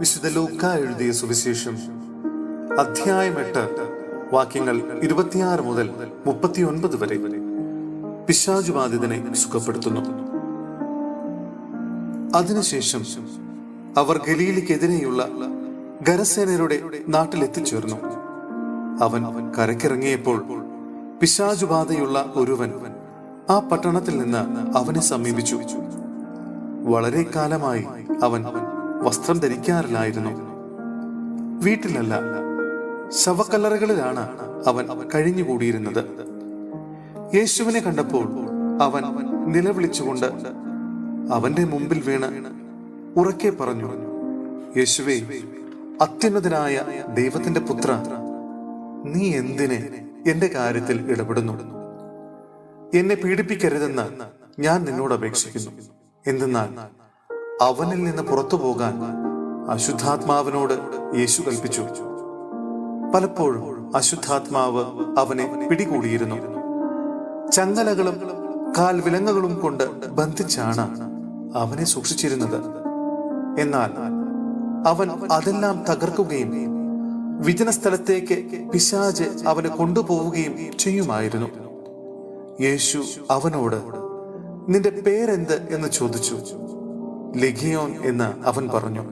വിശുദ്ധ ലൂക്കാ എഴുതിയ സുവിശേഷം അധ്യായം 8 വാക്യങ്ങൾ 26 മുതൽ 39 വരെ പിശാചുബാധിതനെ സുഖപ്പെടുത്തുന്നു. അതിനുശേഷം അവർ ഗലീലയ്ക്കെതിരെയുള്ള ഗരസേനരുടെ നാട്ടിലെത്തിച്ചേർന്നു. അവൻ കരക്കിറങ്ങിയപ്പോൾ പിശാചുബാധയുള്ള ഒരുവൻ ആ പട്ടണത്തിൽ നിന്ന് അവനെ സമീപിച്ചു. വളരെ കാലമായി അവൻ വസ്ത്രം ധരിക്കാറില്ലായിരുന്നു. വീട്ടിലല്ല, ശവക്കല്ലറകളിലാണ് അവൻ കഴിഞ്ഞുകൂടിയിരുന്നത്. യേശുവിനെ കണ്ടപ്പോൾ അവൻ നിലവിളിച്ചുകൊണ്ട് അവന്റെ മുമ്പിൽ വീണ് ഉറക്കെ പറഞ്ഞു, യേശുവേ, അത്യുന്നതനായ ദൈവത്തിന്റെ പുത്ര, നീ എന്തിനെ എന്റെ കാര്യത്തിൽ ഇടപെടുന്നു? എന്നെ പീഡിപ്പിക്കരുതെന്ന് ഞാൻ നിന്നോട് അപേക്ഷിക്കുന്നു. എന്തെന്നാൽ അവനിൽ നിന്ന് പുറത്തു പോകാൻ അശുദ്ധാത്മാവിനോട് യേശു കൽപ്പിച്ചു. പലപ്പോഴും അശുദ്ധാത്മാവ് അവനെ പിടികൂടിയിരുന്നു. ചങ്ങലകളും കാൽവിലങ്ങുകളും കൊണ്ട് ബന്ധിച്ചാണ് അവനെ സൂക്ഷിച്ചിരുന്നത്. എന്നാൽ അവൻ അതെല്ലാം തകർക്കുകയും വിജനസ്ഥലത്തേക്ക് പിശാച് അവനെ കൊണ്ടുപോവുകയും ചെയ്യുമായിരുന്നു. യേശു അവനോട്, നിന്റെ പേരെന്ത് എന്ന് ചോദിച്ചു. ലെഗിയോൻ എന്ന് അവൻ പറഞ്ഞു.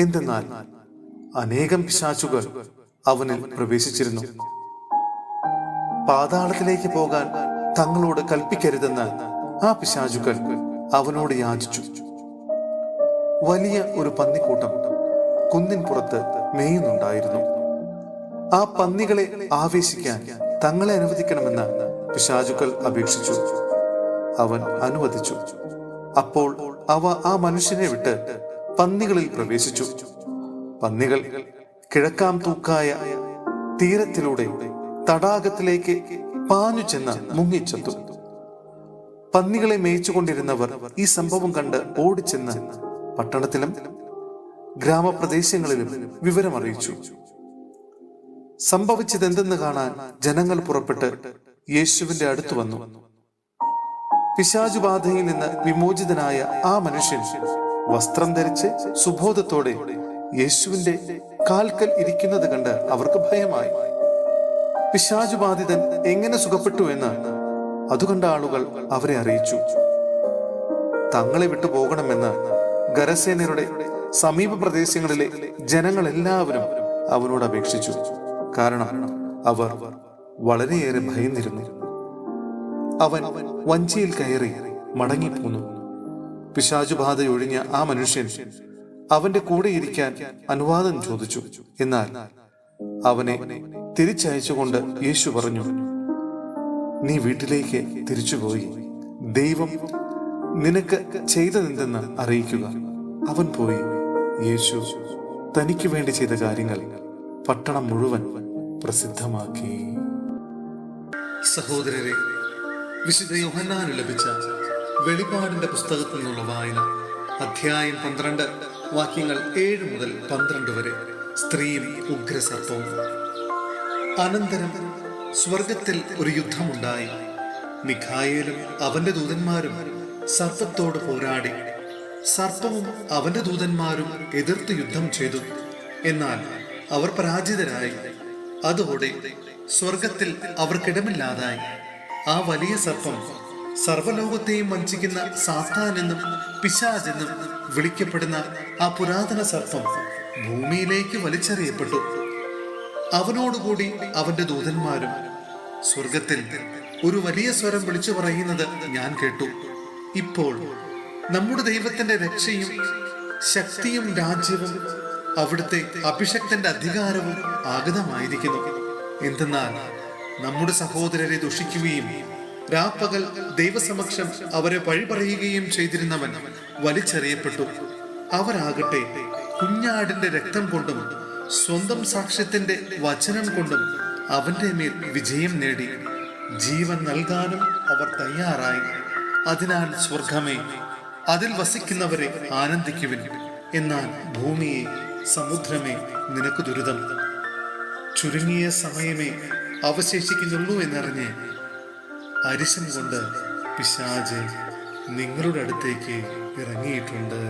എന്തെന്നാൽ അനേകം പിശാചുകൾ അവനിൽ പ്രവേശിച്ചിരുന്നു. പാതാളത്തിലേക്ക് പോകാൻ തങ്ങളോട് കൽപ്പിക്കരുതെന്ന് ആ പിശാചുകൾ അവനോട് യാചിച്ചു. വലിയ ഒരു പന്നിക്കൂട്ടം കുന്നിൻ പുറത്ത് മേയുന്നുണ്ടായിരുന്നു. ആ പന്നികളെ ആവേശിക്കാൻ തങ്ങളെ അനുവദിക്കണമെന്ന് പിശാചുക്കൾ അപേക്ഷിച്ചു. അവൻ അനുവദിച്ചു. അപ്പോൾ അവ ആ മനുഷ്യനെ വിട്ട് പന്നികളിൽ പ്രവേശിച്ചു. പന്നികൾ കിഴക്കാം തൂക്കായ തീരത്തിലൂടെ തടാകത്തിലേക്ക് പാഞ്ഞു ചെന്ന് മുങ്ങിച്ചെത്തു. പന്നികളെ മേയിച്ചുകൊണ്ടിരുന്നവർ ഈ സംഭവം കണ്ട് ഓടിച്ചെന്ന് പട്ടണത്തിലും ഗ്രാമപ്രദേശങ്ങളിലും വിവരമറിയിച്ചു. സംഭവിച്ചതെന്തെന്ന് കാണാൻ ജനങ്ങൾ പുറപ്പെട്ട് യേശുവിന്റെ അടുത്ത് വന്നു. പിശാചുബാധയിൽ നിന്ന് വിമോചിതനായ ആ മനുഷ്യൻ വസ്ത്രം ധരിച്ച് സുബോധത്തോടെ യേശുവിന്റെ കാൽക്കൽ ഇരിക്കുന്നത് കണ്ട് അവർക്ക് ഭയമായി. പിശാചുബാധിതൻ എങ്ങനെ സുഖപ്പെട്ടു എന്ന് അതുകണ്ട ആളുകൾ അവരെ അറിയിച്ചു. തങ്ങളെ വിട്ടു പോകണമെന്ന് ഗരസേനരുടെ സമീപ പ്രദേശങ്ങളിലെ ജനങ്ങൾ എല്ലാവരും അവനോട് അപേക്ഷിച്ചു. കാരണം അവർ വളരെയേറെ ഭയന്നിരുന്നു. അവൻ വഞ്ചിയിൽ കയറി മടങ്ങിപ്പോന്നു. പിശാചുബാധയൊഴിഞ്ഞ ആ മനുഷ്യൻ അവന്റെ കൂടെ ഇരിക്കാൻ അനുവാദം ചോദിച്ചു. എന്നാൽ അവനെ തിരിച്ചയച്ചുകൊണ്ട് യേശു പറഞ്ഞു, നീ വീട്ടിലേക്ക് തിരിച്ചുപോയി ദൈവം നിനക്ക് ചെയ്തതെന്തെന്ന് അറിയിക്കുക. അവൻ പോയി യേശു തനിക്ക് വേണ്ടി ചെയ്ത കാര്യങ്ങൾ പട്ടണം മുഴുവൻ പ്രസിദ്ധമാക്കി. സഹോദരരെ, വിശുദ്ധ യോഹന്നാന് ലഭിച്ച വെളിപാടിന്റെ പുസ്തകത്തിൽ നിന്നുള്ള വായന അധ്യായം 12 വാക്യങ്ങൾ 7 മുതൽ 12 വരെ. സ്ത്രീയും ഉഗ്രസർപ്പവും. അനന്തരം സ്വർഗത്തിൽ ഒരു യുദ്ധമുണ്ടായി. മിഖായേലും അവന്റെ ദൂതന്മാരും സർപ്പത്തോട് പോരാടി. സർപ്പവും അവന്റെ ദൂതന്മാരും എതിർത്ത് യുദ്ധം ചെയ്തു. എന്നാൽ അവർ പരാജിതരായി. അതോടെ സ്വർഗത്തിൽ അവർക്കിടമില്ലാതായി. ആ വലിയ സർപ്പം സർവലോകത്തെയും വഞ്ചിക്കുന്ന സാത്താൻ എന്നും പിശാചെന്നും വിളിക്കപ്പെടുന്ന ആ പുരാതന സർപ്പം ഭൂമിയിലേക്ക് വലിച്ചെറിയപ്പെട്ടു. അവനോടുകൂടി അവന്റെ ദൂതന്മാരും. സ്വർഗത്തിൽ ഒരു വലിയ സ്വരം വിളിച്ചു പറയുന്നത് ഞാൻ കേട്ടു, ഇപ്പോൾ നമ്മുടെ ദൈവത്തിന്റെ രക്ഷയും ശക്തിയും രാജ്യവും അവിടുത്തെ അഭിഷക്തന്റെ അധികാരവും ആഗതമായിരിക്കുന്നു. എന്തെന്നാൽ നമ്മുടെ സഹോദരരെ ദുഷിക്കുകയും രാപ്പകൽ ദൈവസമക്ഷം അവരെ വഴി പറയുകയും ചെയ്തിരുന്നവൻ വലിച്ചെറിയപ്പെട്ടു. അവരാകട്ടെ കുഞ്ഞാടിന്റെ രക്തം കൊണ്ടും സ്വന്തം സാക്ഷ്യത്തിന്റെ വചനം കൊണ്ടും അവന്റെ മേൽ വിജയം നേടി. ജീവൻ നൽകാനും അവർ തയ്യാറായി. അതിനാൽ സ്വർഗമേ, അതിൽ വസിക്കുന്നവരെ ആനന്ദിക്കുവിൻ. എന്നാൽ ഭൂമിയെ, സമുദ്രമേ, നിനക്ക് ദുരിതം. ചുരുങ്ങിയ സമയമേ അവശേഷിക്കുന്നുള്ളൂ എന്നറിഞ്ഞ് അരിശം കൊണ്ട് പിശാച് നിങ്ങളുടെ അടുത്തേക്ക് ഇറങ്ങിയിട്ടുണ്ട്.